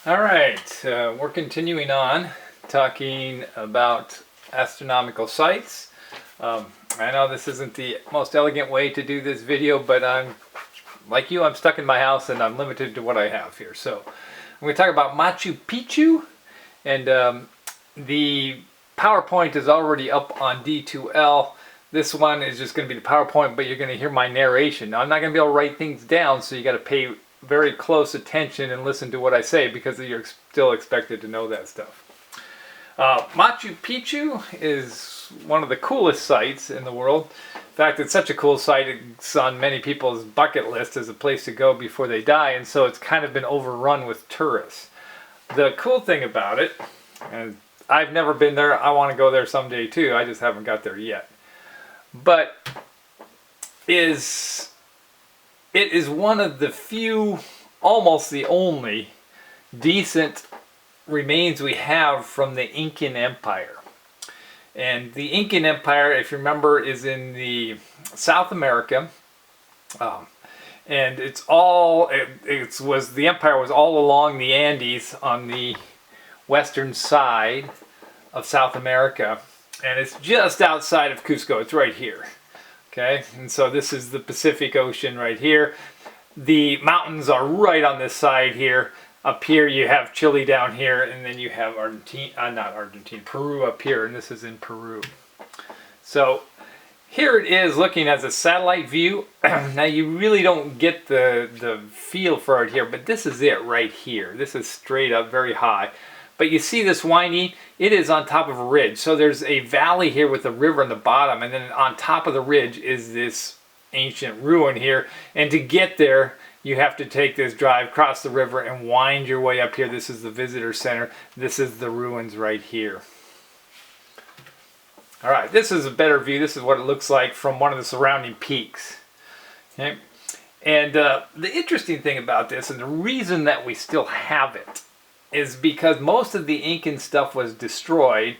All right, we're continuing on talking about astronomical sites. I know this isn't the most elegant way to do this video, but I'm like you, I'm stuck in my house and I'm limited to what I have here. So I'm going to talk about Machu Picchu, and the PowerPoint is already up on D2L. This one is just going to be the PowerPoint, but you're going to hear my narration. Now, I'm not going to be able to write things down, so you got to pay very close attention and listen to what I say, because you're still expected to know that stuff. Machu Picchu is one of the coolest sites in the world. In fact, it's such a cool site, it's on many people's bucket list as a place to go before they die, and so it's kind of been overrun with tourists. The cool thing about it, and I've never been there, I want to go there someday too, I just haven't got there yet, but it is one of the few, almost the only, decent remains we have from the Incan Empire. And the Incan Empire, if you remember, is in the South America, and the empire was all along the Andes on the western side of South America, and it's just outside of Cusco. It's right here. Okay, and so this is the Pacific Ocean right here. The mountains are right on this side here. Up here you have Chile down here, and then you have Peru up here, and this is in Peru. So here it is looking as a satellite view. Now you really don't get the feel for it here, but this is it right here. This is straight up very high. But you see this winding, it is on top of a ridge. So there's a valley here with a river in the bottom, and then on top of the ridge is this ancient ruin here. And to get there, you have to take this drive, cross the river, and wind your way up here. This is the visitor center. This is the ruins right here. All right, this is a better view. This is what it looks like from one of the surrounding peaks. Okay? And the interesting thing about this, and the reason that we still have it, is because most of the Incan stuff was destroyed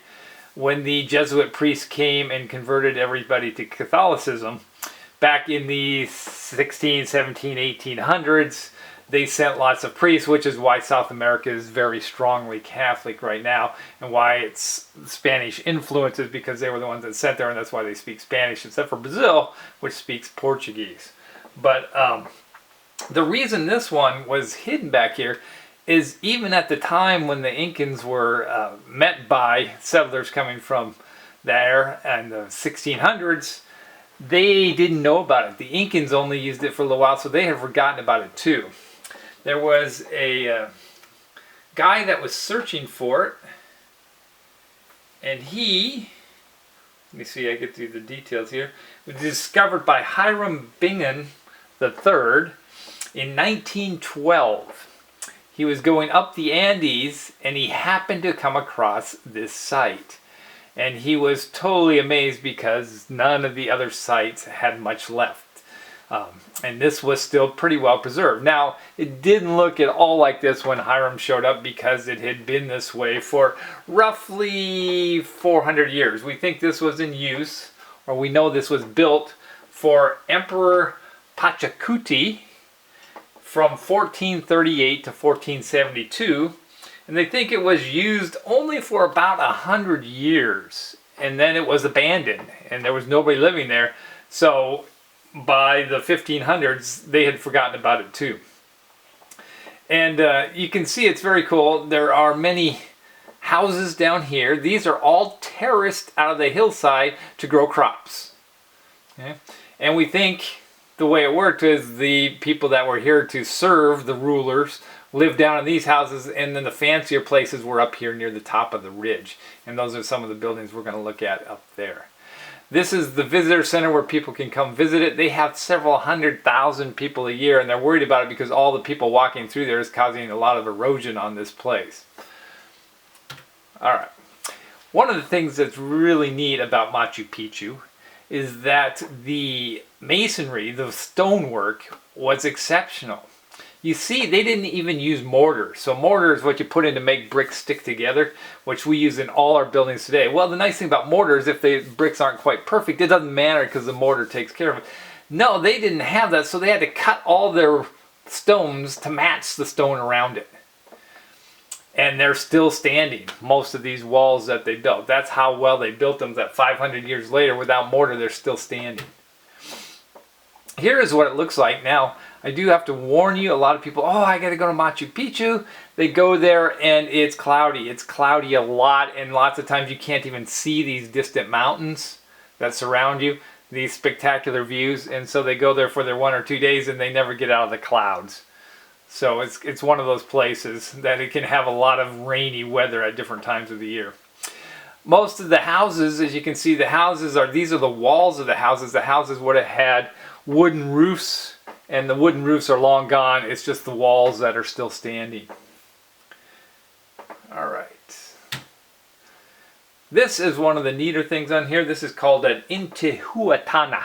when the Jesuit priests came and converted everybody to Catholicism. Back in the 16, 17, 1800s, they sent lots of priests, which is why South America is very strongly Catholic right now, and why it's Spanish influences, because they were the ones that sent there, and that's why they speak Spanish, except for Brazil, which speaks Portuguese. But the reason this one was hidden back here is even at the time when the Incans were met by settlers coming from there in the 1600s, they didn't know about it. The Incans only used it for a little while, so they had forgotten about it too. There was a guy that was searching for it, and he, let me see, I get through the details here, it was discovered by Hiram Bingham III in 1912. He was going up the Andes, and he happened to come across this site. And he was totally amazed because none of the other sites had much left. And this was still pretty well preserved. Now, it didn't look at all like this when Hiram showed up, because it had been this way for roughly 400 years. We think this was in use, or we know this was built for Emperor Pachacuti from 1438 to 1472, and they think it was used only for about 100 years, and then it was abandoned, and there was nobody living there. So by the 1500s, they had forgotten about it too. And you can see it's very cool. There are many houses down here. These are all terraced out of the hillside to grow crops. Okay? And we think the way it worked is the people that were here to serve the rulers lived down in these houses, and then the fancier places were up here near the top of the ridge. And those are some of the buildings we're going to look at up there. This is the visitor center where people can come visit it. They have several 100,000 people a year, and they're worried about it because all the people walking through there is causing a lot of erosion on this place. All right. One of the things that's really neat about Machu Picchu is that the masonry, the stonework, was exceptional. You see, they didn't even use mortar. So mortar is what you put in to make bricks stick together, which we use in all our buildings today. Well, the nice thing about mortar is if the bricks aren't quite perfect, it doesn't matter because the mortar takes care of it. No, they didn't have that, so they had to cut all their stones to match the stone around it. And they're still standing, most of these walls that they built. That's how well they built them, that 500 years later, without mortar, they're still standing. Here is what it looks like. Now, I do have to warn you, a lot of people, oh, I got to go to Machu Picchu. They go there and it's cloudy. It's cloudy a lot, and lots of times you can't even see these distant mountains that surround you, these spectacular views, and so they go there for their 1 or 2 days and they never get out of the clouds. So it's one of those places that it can have a lot of rainy weather at different times of the year. Most of the houses, as you can see, these are the walls of the houses. The houses would have had wooden roofs, and the wooden roofs are long gone. It's just the walls that are still standing. All right. This is one of the neater things on here. This is called an Intihuatana.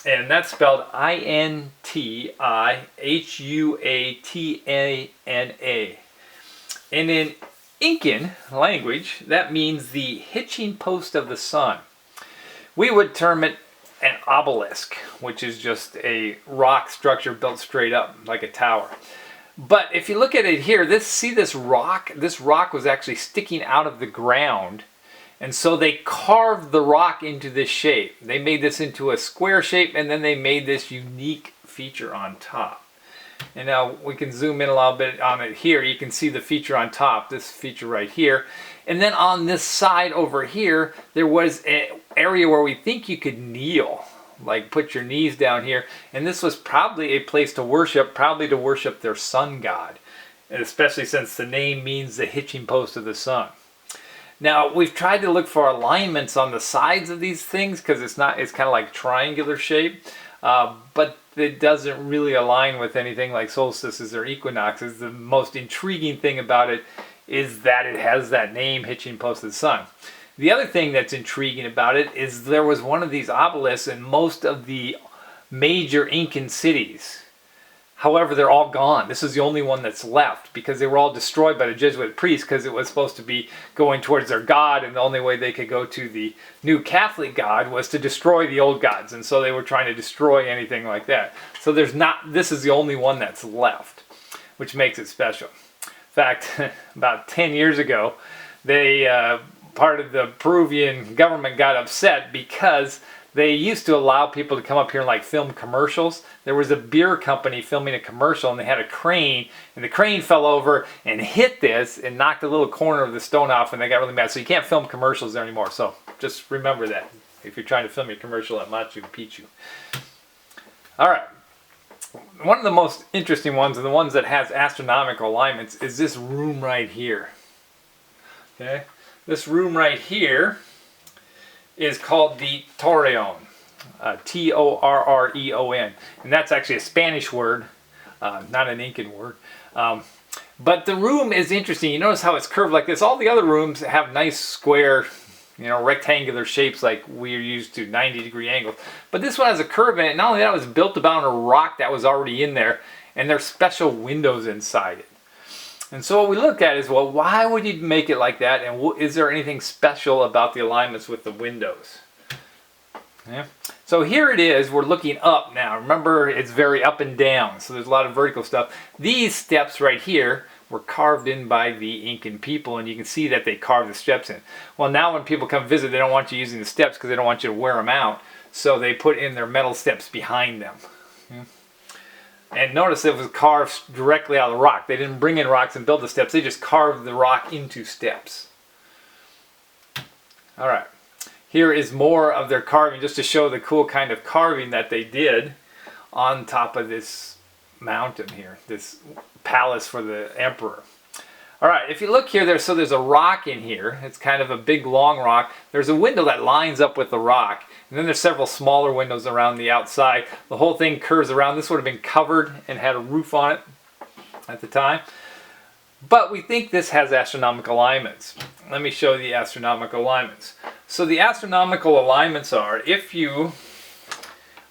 And that's spelled Intihuatana. And in Incan language, that means the hitching post of the sun. We would term it an obelisk, which is just a rock structure built straight up like a tower. But if you look at it here, see this rock? This rock was actually sticking out of the ground. And so they carved the rock into this shape. They made this into a square shape, and then they made this unique feature on top. And now we can zoom in a little bit on it here. You can see the feature on top, this feature right here. And then on this side over here, there was an area where we think you could kneel, like put your knees down here. And this was probably a place to worship, their sun god. And especially since the name means the hitching post of the sun. Now, we've tried to look for alignments on the sides of these things because it's kind of like triangular shape, but it doesn't really align with anything like solstices or equinoxes. The most intriguing thing about it is that it has that name, hitching post of the sun. The other thing that's intriguing about it is there was one of these obelisks in most of the major Incan cities. However, they're all gone. This is the only one that's left because they were all destroyed by the Jesuit priests because it was supposed to be going towards their god, and the only way they could go to the new Catholic god was to destroy the old gods, and so they were trying to destroy anything like that. So this is the only one that's left, which makes it special. In fact, about 10 years ago, part of the Peruvian government got upset because they used to allow people to come up here and like film commercials. There was a beer company filming a commercial, and they had a crane, and the crane fell over and hit this and knocked a little corner of the stone off, and they got really mad. So you can't film commercials there anymore. So just remember that if you're trying to film your commercial at Machu Picchu. All right. One of the most interesting ones, and the ones that has astronomical alignments, is this room right here. Okay? This room right here is called the Torreon, Torreon, and that's actually a Spanish word, not an Incan word. But the room is interesting. You notice how it's curved like this. All the other rooms have nice square, rectangular shapes like we're used to, 90-degree angles. But this one has a curve in it. Not only that, it was built about a rock that was already in there, and there's special windows inside it. And so what we look at is, well, why would you make it like that? And is there anything special about the alignments with the windows? Yeah. So here it is. We're looking up now. Remember, it's very up and down. So there's a lot of vertical stuff. These steps right here were carved in by the Incan people. And you can see that they carved the steps in. Well, now when people come visit, they don't want you using the steps because they don't want you to wear them out. So they put in their metal steps behind them. Yeah. And notice it was carved directly out of the rock. They didn't bring in rocks and build the steps. They just carved the rock into steps. All right. Here is more of their carving, just to show the cool kind of carving that they did on top of this mountain here, this palace for the emperor. All right, if you look here, there's a rock in here. It's kind of a big, long rock. There's a window that lines up with the rock. And then there's several smaller windows around the outside. The whole thing curves around. This would have been covered and had a roof on it at the time. But we think this has astronomical alignments. Let me show you the astronomical alignments. So the astronomical alignments are, if you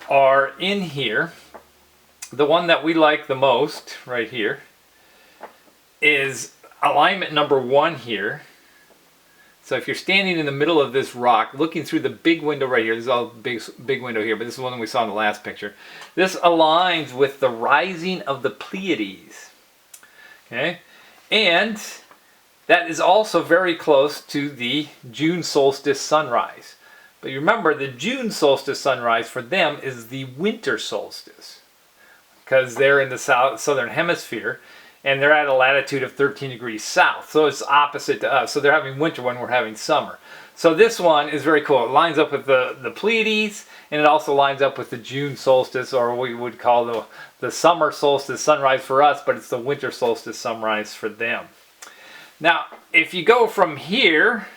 are in here, the one that we like the most right here is alignment number 1 here. So if you're standing in the middle of this rock, looking through the big window right here, this is all big window here, but this is one we saw in the last picture. This aligns with the rising of the Pleiades. Okay? And that is also very close to the June solstice sunrise. But you remember, the June solstice sunrise for them is the winter solstice, because they're in the southern hemisphere and they're at a latitude of 13 degrees south. So it's opposite to us. So they're having winter when we're having summer. So this one is very cool. It lines up with the Pleiades, and it also lines up with the June solstice, or what we would call the summer solstice sunrise for us, but it's the winter solstice sunrise for them. Now, if you go from here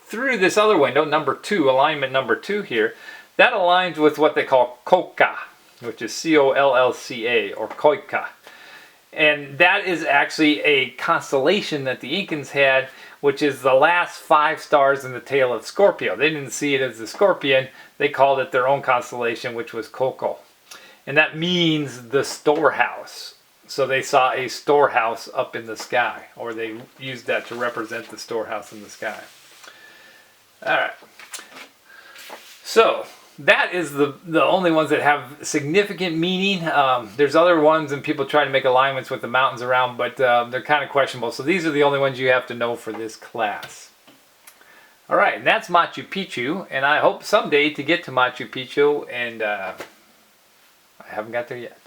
through this other window, number 2, alignment number 2 here, that aligns with what they call Coca, which is C-O-L-L-C-A, or Koika. And that is actually a constellation that the Incans had, which is the last 5 stars in the tail of Scorpio. They didn't see it as the Scorpion. They called it their own constellation, which was Coco. And that means the storehouse. So they saw a storehouse up in the sky, or they used that to represent the storehouse in the sky. All right. So that is the only ones that have significant meaning. There's other ones, and people try to make alignments with the mountains around, but they're kind of questionable. So these are the only ones you have to know for this class. All right, and that's Machu Picchu, and I hope someday to get to Machu Picchu, and I haven't got there yet.